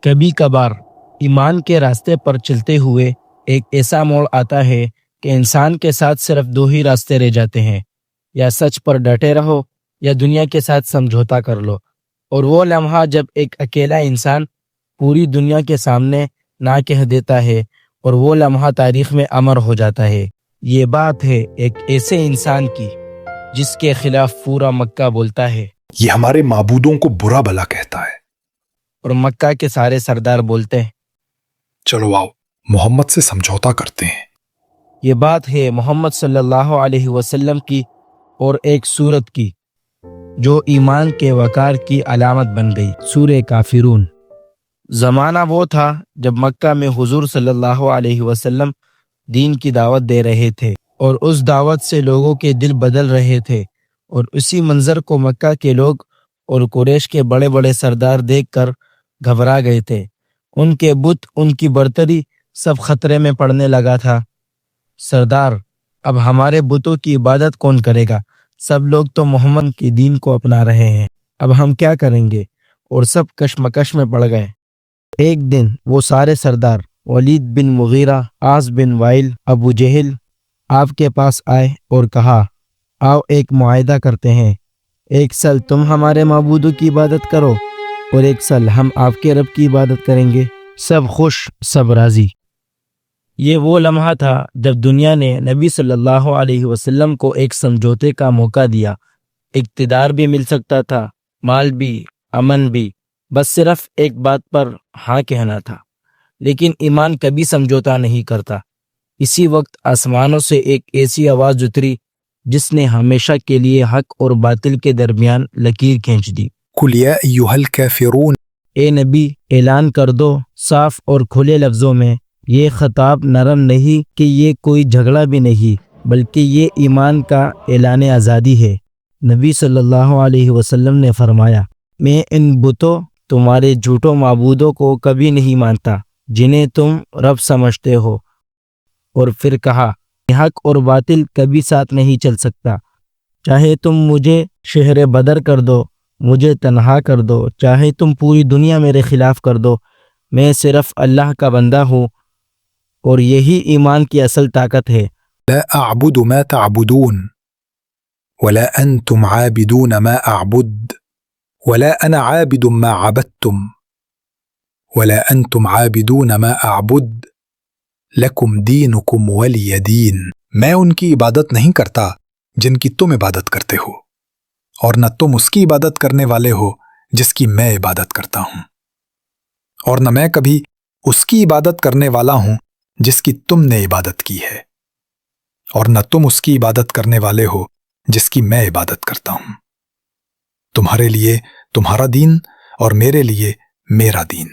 کبھی کبھار ایمان کے راستے پر چلتے ہوئے ایک ایسا موڑ آتا ہے کہ انسان کے ساتھ صرف دو ہی راستے رہ جاتے ہیں، یا سچ پر ڈٹے رہو یا دنیا کے ساتھ سمجھوتا کر لو۔ اور وہ لمحہ جب ایک اکیلا انسان پوری دنیا کے سامنے نہ کہہ دیتا ہے اور وہ لمحہ تاریخ میں امر ہو جاتا ہے۔ یہ بات ہے ایک ایسے انسان کی جس کے خلاف پورا مکہ بولتا ہے، یہ ہمارے معبودوں کو برا بھلا کہتا ہے، اور مکہ کے سارے سردار بولتے ہیں، چلو آؤ محمد سے سمجھوتا کرتے ہیں۔ یہ بات ہے محمد صلی اللہ علیہ وسلم کی اور ایک سورت کی جو ایمان کے وقار کی علامت بن گئی، سورہ کافرون۔ زمانہ وہ تھا جب مکہ میں حضور صلی اللہ علیہ وسلم دین کی دعوت دے رہے تھے اور اس دعوت سے لوگوں کے دل بدل رہے تھے، اور اسی منظر کو مکہ کے لوگ اور قریش کے بڑے بڑے سردار دیکھ کر گھبرا گئے تھے۔ ان کے بت، ان کی برتری سب خطرے میں پڑنے لگا تھا۔ سردار، اب ہمارے بتوں کی عبادت کون کرے گا؟ سب لوگ تو محمد کی دین کو اپنا رہے ہیں، اب ہم کیا کریں گے؟ اور سب کشمکش میں پڑ گئے۔ ایک دن وہ سارے سردار ولید بن مغیرہ، عاص بن وائل، ابو جہل آپ کے پاس آئے اور کہا، آؤ ایک معاہدہ کرتے ہیں، ایک سال تم ہمارے معبودوں کی عبادت کرو اور ایک سال ہم آپ کے رب کی عبادت کریں گے۔ سب خوش، سب راضی۔ یہ وہ لمحہ تھا جب دنیا نے نبی صلی اللہ علیہ وسلم کو ایک سمجھوتے کا موقع دیا۔ اقتدار بھی مل سکتا تھا، مال بھی، امن بھی، بس صرف ایک بات پر ہاں کہنا تھا۔ لیکن ایمان کبھی سمجھوتا نہیں کرتا۔ اسی وقت آسمانوں سے ایک ایسی آواز اتری جس نے ہمیشہ کے لیے حق اور باطل کے درمیان لکیر کھینچ دی۔ قل یا ایھا الکافرون، اے نبی اعلان کر دو صاف اور کھلے لفظوں میں، یہ خطاب نرم نہیں کہ یہ کوئی جھگڑا بھی نہیں، بلکہ یہ ایمان کا اعلان آزادی ہے۔ نبی صلی اللہ علیہ وسلم نے فرمایا، میں ان بتوں، تمہارے جھوٹوں معبودوں کو کبھی نہیں مانتا جنہیں تم رب سمجھتے ہو۔ اور پھر کہا، حق اور باطل کبھی ساتھ نہیں چل سکتا، چاہے تم مجھے شہر بدر کر دو، مجھے تنہا کر دو، چاہے تم پوری دنیا میرے خلاف کر دو، میں صرف اللہ کا بندہ ہوں، اور یہی ایمان کی اصل طاقت ہے۔ لا اعبد ما تعبدون ولا انتم عابدون ما اعبد ولا انا عابد ما عبدتم ولا انتم عابدون ما اعبد لکم دینکم ولی دین۔ میں ان کی عبادت نہیں کرتا جن کی تم عبادت کرتے ہو، اور نہ تم اس کی عبادت کرنے والے ہو جس کی میں عبادت کرتا ہوں، اور نہ میں کبھی اس کی عبادت کرنے والا ہوں جس کی تم نے عبادت کی ہے، اور نہ تم اس کی عبادت کرنے والے ہو جس کی میں عبادت کرتا ہوں۔ تمہارے لیے تمہارا دین اور میرے لیے میرا دین۔